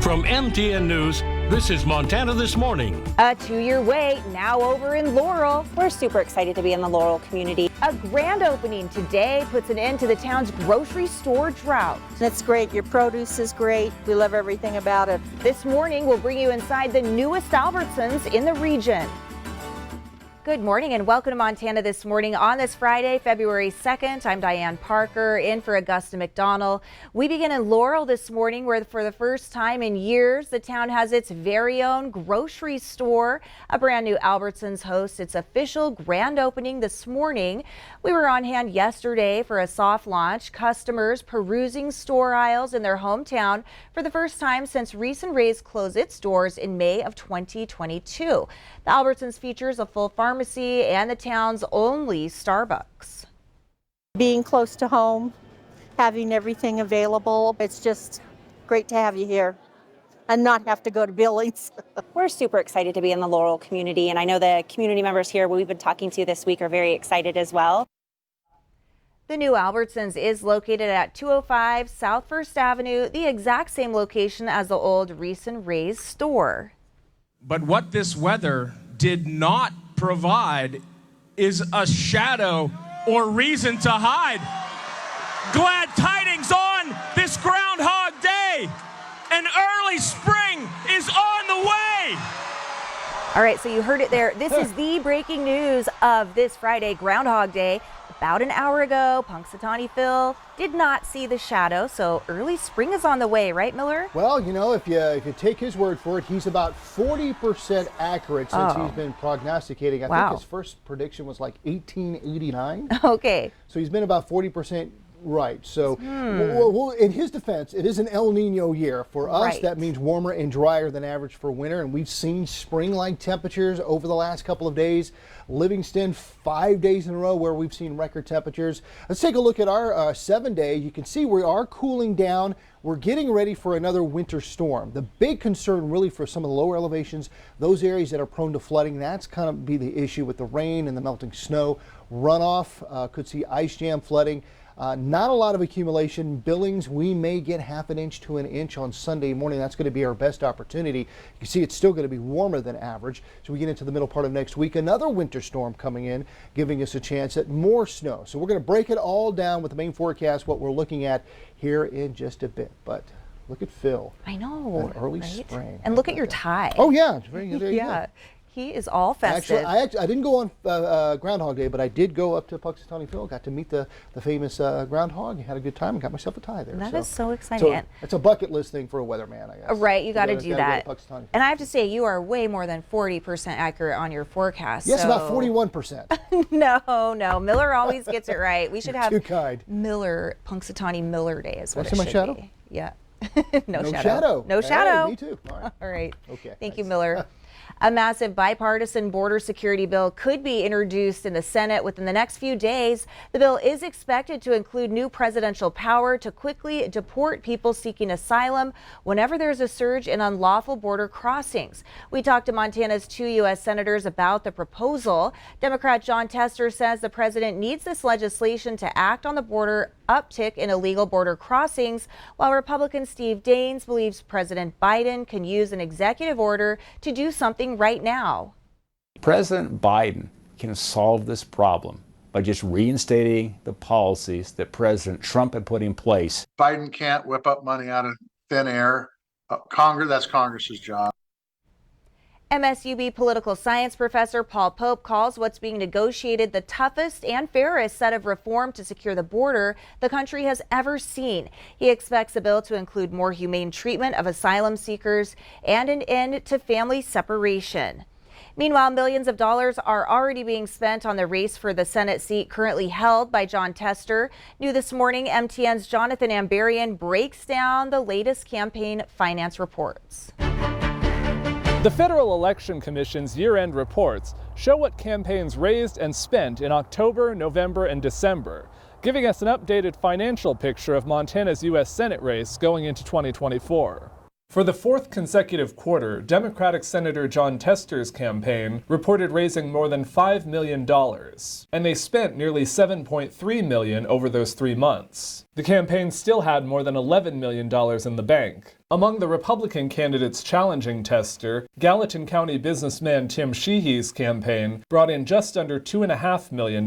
From MTN News, this is Montana This Morning. A 2-year wait, now over in Laurel. We're super excited to be in the Laurel community. A grand opening today puts an end to the town's grocery store drought. It's great. Your produce is great. We love everything about it. This morning, we'll bring you inside the newest Albertsons in the region. Good morning and welcome to Montana This Morning on this Friday, February 2nd. I'm Diane Parker, in for Augusta McDonald. We begin in Laurel this morning, where for the first time in years, the town has its very own grocery store. A brand new Albertsons hosts its official grand opening this morning. We were on hand yesterday for a soft launch. Customers perusing store aisles in their hometown for the first time since Reese & Ray's closed its doors in May of 2022. The Albertsons features a full pharmacy and the town's only Starbucks. Being close to home, having everything available, it's just great to have you here and not have to go to Billings. We're super excited to be in the Laurel community, and I know the community members here we've been talking to this week are very excited as well. The new Albertsons is located at 205 South First Avenue, the exact same location as the old Reese & Ray's store. But what this weather did not provide is a shadow or reason to hide. Glad tidings on this Groundhog Day. An early spring is on the way. All right, so you heard it there. This is the breaking news of this Friday, Groundhog Day. About an hour ago, Punxsutawney Phil did not see the shadow, so early spring is on the way, right, Miller? Well, you know, if you take his word for it, he's about 40% accurate since he's been prognosticating. I think his first prediction was like 1889. Okay. So he's been about 40% right. So well, in his defense, it is an El Nino year. For us, that means warmer and drier than average for winter, and we've seen spring-like temperatures over the last couple of days. Livingston, 5 days in a row where we've seen record temperatures. Let's take a look at our 7-day. You can see we are cooling down. We're getting ready for another winter storm. The big concern really for some of the lower elevations, those areas that are prone to flooding, that's kind of be the issue with the rain and the melting snow. Runoff, could see ice jam flooding. Not a lot of accumulation. Billings, we may get ½ inch to an inch on Sunday morning. That's going to be our best opportunity. You can see it's still going to be warmer than average. So we get into the middle part of next week, another winter storm coming in, giving us a chance at more snow. So we're going to break it all down with the main forecast, what we're looking at here in just a bit. But look at Phil. I know. An early spring. And look at your tie. Oh, yeah. There you yeah. go. He is all festive. Actually, I didn't go on Groundhog Day, but I did go up to Punxsutawney Phil. Got to meet the famous groundhog. Had a good time and got myself a tie there. That is so exciting. So it's a bucket list thing for a weatherman, I guess. Right, you got to do that. Go to and I have to say, you are way more than 40% accurate on your forecast. Yes, about 41%. No. Miller always gets it right. We should have too kind. Punxsutawney Miller Day is what it should should shadow? be. Yeah. No shadow. No shadow. Hey, me too. All right. Okay. Thank you, Miller. A massive bipartisan border security bill could be introduced in the Senate within the next few days. The bill is expected to include new presidential power to quickly deport people seeking asylum whenever there's a surge in unlawful border crossings. We talked to Montana's 2 U.S. senators about the proposal. Democrat Jon Tester says the president needs this legislation to act on the border uptick in illegal border crossings, while Republican Steve Daines believes President Biden can use an executive order to do something right now. President Biden can solve this problem by just reinstating the policies that President Trump had put in place. Biden can't whip up money out of thin air. That's Congress's job. MSUB political science professor Paul Pope calls what's being negotiated the toughest and fairest set of reform to secure the border the country has ever seen. He expects the bill to include more humane treatment of asylum seekers and an end to family separation. Meanwhile, millions of dollars are already being spent on the race for the Senate seat currently held by Jon Tester. New this morning, MTN's Jonathan Ambarian breaks down the latest campaign finance reports. The Federal Election Commission's year-end reports show what campaigns raised and spent in October, November, and December, giving us an updated financial picture of Montana's U.S. Senate race going into 2024. For the fourth consecutive quarter, Democratic Senator Jon Tester's campaign reported raising more than $5 million, and they spent nearly $7.3 million over those 3 months. The campaign still had more than $11 million in the bank. Among the Republican candidates challenging Tester, Gallatin County businessman Tim Sheehy's campaign brought in just under $2.5 million,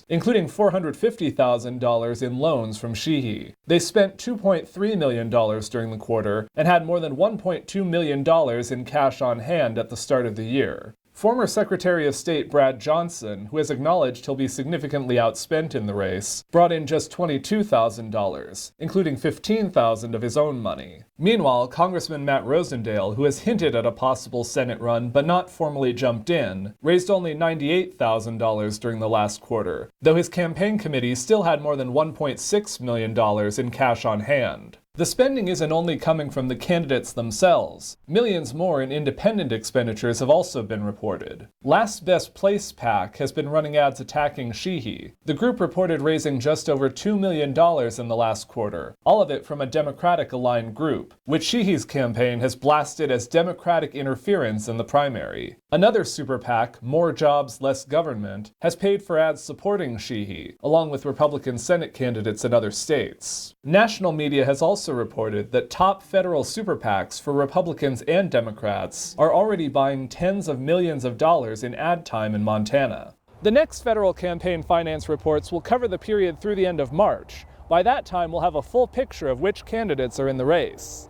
including $450,000 in loans from Sheehy. They spent $2.3 million during the quarter and had more than $1.2 million in cash on hand at the start of the year. Former Secretary of State Brad Johnson, who has acknowledged he'll be significantly outspent in the race, brought in just $22,000, including $15,000 of his own money. Meanwhile, Congressman Matt Rosendale, who has hinted at a possible Senate run but not formally jumped in, raised only $98,000 during the last quarter, though his campaign committee still had more than $1.6 million in cash on hand. The spending isn't only coming from the candidates themselves. Millions more in independent expenditures have also been reported. Last Best Place PAC has been running ads attacking Sheehy. The group reported raising just over $2 million in the last quarter, all of it from a Democratic-aligned group, which Sheehy's campaign has blasted as Democratic interference in the primary. Another super PAC, More Jobs, Less Government, has paid for ads supporting Sheehy, along with Republican Senate candidates in other states. National media has also reported that top federal super PACs for Republicans and Democrats are already buying tens of millions of dollars in ad time in Montana. The next federal campaign finance reports will cover the period through the end of March. By that time, we'll have a full picture of which candidates are in the race.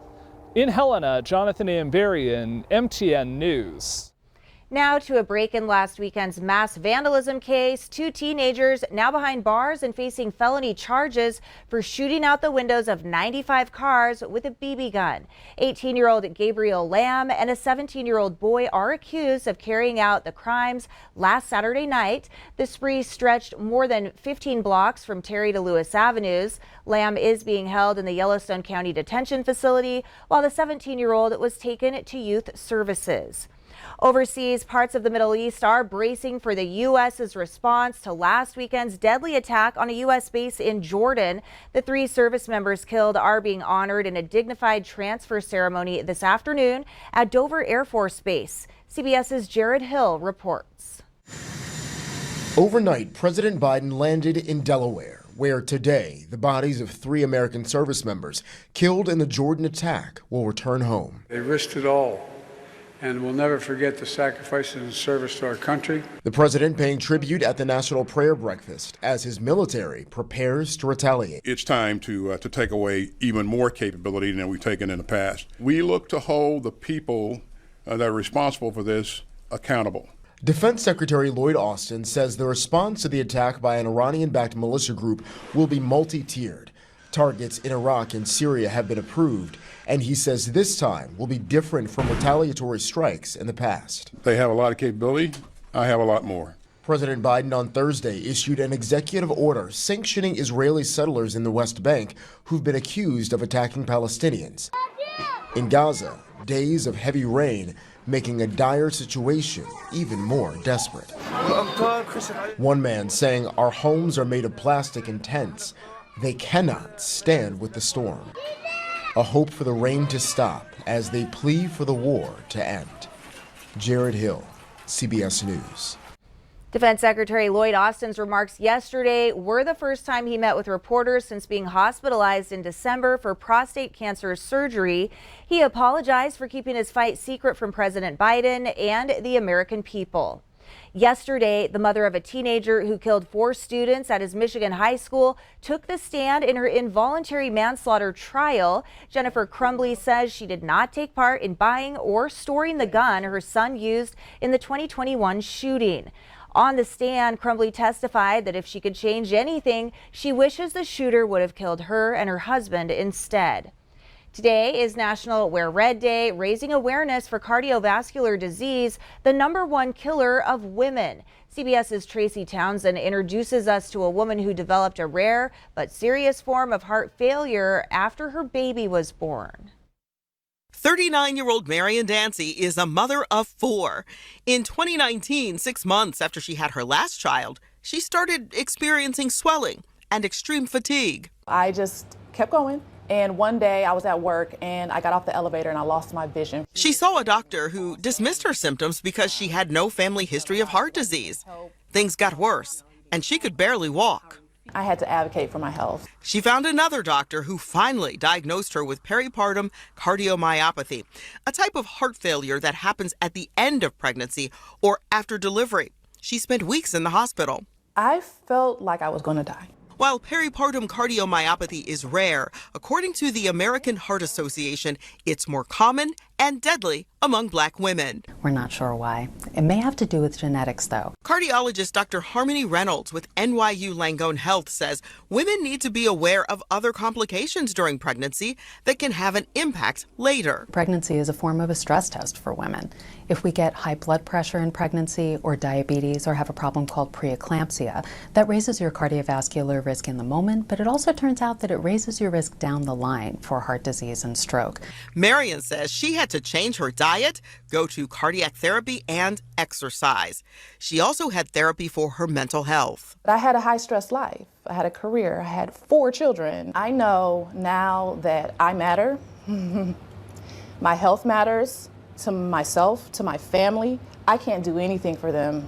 In Helena, Jonathan Amberian, MTN News. Now to a break in last weekend's mass vandalism case. 2 teenagers now behind bars and facing felony charges for shooting out the windows of 95 cars with a BB gun. 18-year-old Gabriel Lamb and a 17-year-old boy are accused of carrying out the crimes last Saturday night. The spree stretched more than 15 blocks from Terry to Lewis Avenues. Lamb is being held in the Yellowstone County Detention Facility, while the 17-year-old was taken to Youth Services. Overseas, parts of the Middle East are bracing for the U.S.'s response to last weekend's deadly attack on a U.S. base in Jordan. The 3 service members killed are being honored in a dignified transfer ceremony this afternoon at Dover Air Force Base. CBS's Jared Hill reports. Overnight, President Biden landed in Delaware, where today the bodies of 3 American service members killed in the Jordan attack will return home. They risked it all, and we'll never forget the sacrifices and service to our country. The president paying tribute at the National Prayer Breakfast as his military prepares to retaliate. It's time to take away even more capability than we've taken in the past. We look to hold the people that are responsible for this accountable. Defense Secretary Lloyd Austin says the response to the attack by an Iranian-backed militia group will be multi-tiered. Targets in Iraq and Syria have been approved, and he says this time will be different from retaliatory strikes in the past. They have a lot of capability. I have a lot more. President Biden on Thursday issued an executive order sanctioning Israeli settlers in the West Bank who've been accused of attacking Palestinians. In Gaza, days of heavy rain making a dire situation even more desperate. One man saying, "Our homes are made of plastic and tents. They cannot stand with the storm." A hope for the rain to stop as they plead for the war to end. Jared Hill, CBS News. Defense Secretary Lloyd Austin's remarks yesterday were the first time he met with reporters since being hospitalized in December for prostate cancer surgery. He apologized for keeping his fight secret from President Biden and the American people. Yesterday, the mother of a teenager who killed 4 students at his Michigan high school took the stand in her involuntary manslaughter trial. Jennifer Crumbly says she did not take part in buying or storing the gun her son used in the 2021 shooting. On the stand, Crumbly testified that if she could change anything, she wishes the shooter would have killed her and her husband instead. Today is National Wear Red Day, raising awareness for cardiovascular disease, the #1 killer of women. CBS's Tracy Townsend introduces us to a woman who developed a rare but serious form of heart failure after her baby was born. 39-year-old Marion Dancy is a mother of 4. In 2019, 6 months after she had her last child, she started experiencing swelling and extreme fatigue. I just kept going. And one day I was at work and I got off the elevator and I lost my vision. She saw a doctor who dismissed her symptoms because she had no family history of heart disease. Things got worse and she could barely walk. I had to advocate for my health. She found another doctor who finally diagnosed her with peripartum cardiomyopathy, a type of heart failure that happens at the end of pregnancy or after delivery. She spent weeks in the hospital. I felt like I was going to die. While peripartum cardiomyopathy is rare, according to the American Heart Association, it's more common and deadly among Black women. We're not sure why. It may have to do with genetics, though. Cardiologist Dr. Harmony Reynolds with NYU Langone Health says women need to be aware of other complications during pregnancy that can have an impact later. Pregnancy is a form of a stress test for women. If we get high blood pressure in pregnancy or diabetes or have a problem called preeclampsia, that raises your cardiovascular risk in the moment, but it also turns out that it raises your risk down the line for heart disease and stroke. Marion says she had to change her diet, go to cardiac therapy, and exercise. She also had therapy for her mental health. I had a high-stress life. I had a career. I had 4 children. I know now that I matter. My health matters to myself, to my family. I can't do anything for them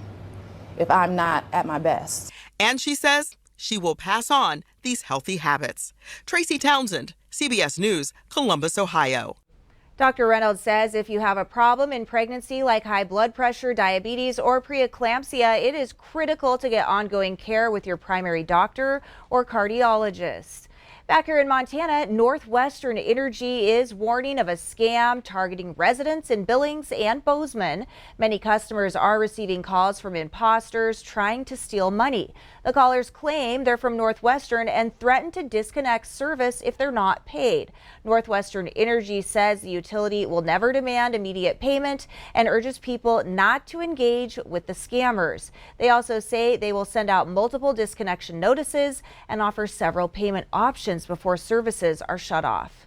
if I'm not at my best. And she says she will pass on these healthy habits. Tracy Townsend, CBS News, Columbus, Ohio. Dr. Reynolds says if you have a problem in pregnancy like high blood pressure, diabetes, or preeclampsia, it is critical to get ongoing care with your primary doctor or cardiologist. Back here in Montana, Northwestern Energy is warning of a scam targeting residents in Billings and Bozeman. Many customers are receiving calls from imposters trying to steal money. The callers claim they're from Northwestern and threaten to disconnect service if they're not paid. Northwestern Energy says the utility will never demand immediate payment and urges people not to engage with the scammers. They also say they will send out multiple disconnection notices and offer several payment options before services are shut off.